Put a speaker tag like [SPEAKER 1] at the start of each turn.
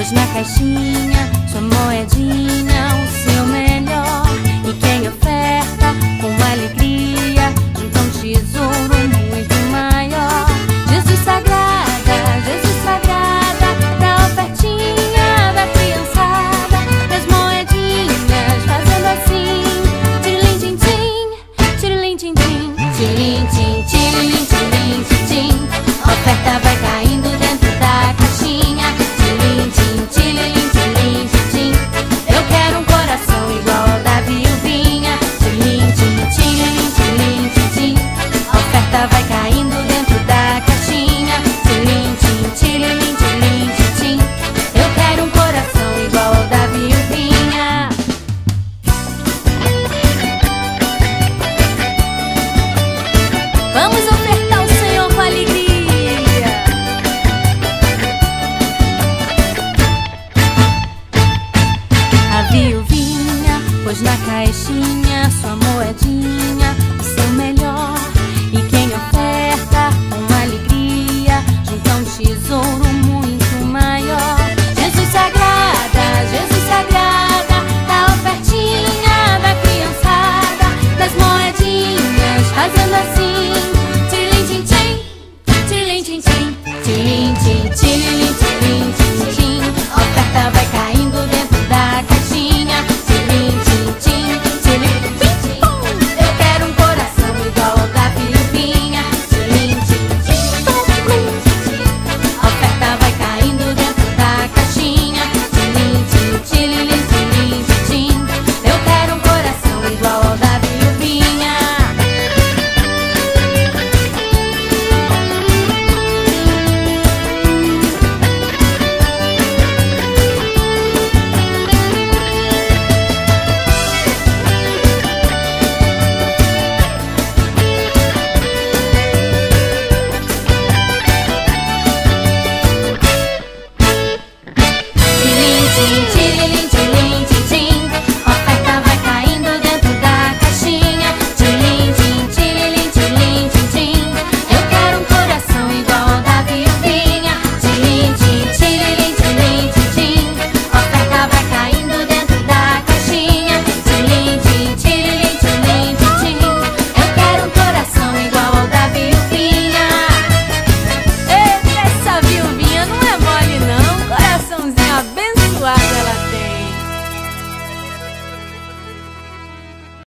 [SPEAKER 1] Pôs na caixinha sua moedinha, o seu melhor. E quem oferta com alegria junta um tesouro muito maior. Jesus sagrada, dá ofertinha da criançada, das moedinhas, fazendo assim: tirilim, tim, tim, tirilim, tim, tim, tirilim, tim, tirilim, tirilim, tim, tim. A oferta vai caindo dentro da caixinha. Tirilim, tim, tirilim, tirilim, tim, tim. Eu quero um coração igual ao da viuvinha. Tirilim, tim, tirilim, tirilim, tim, tim. A oferta vai caindo dentro da caixinha. Tirilim, tim, tirilim, tirilim, tim, tim. Eu quero um coração igual ao da viuvinha. Vamos ofertar ao Senhor com alegria. A viuvinha pôs na caixinha sua moedinha.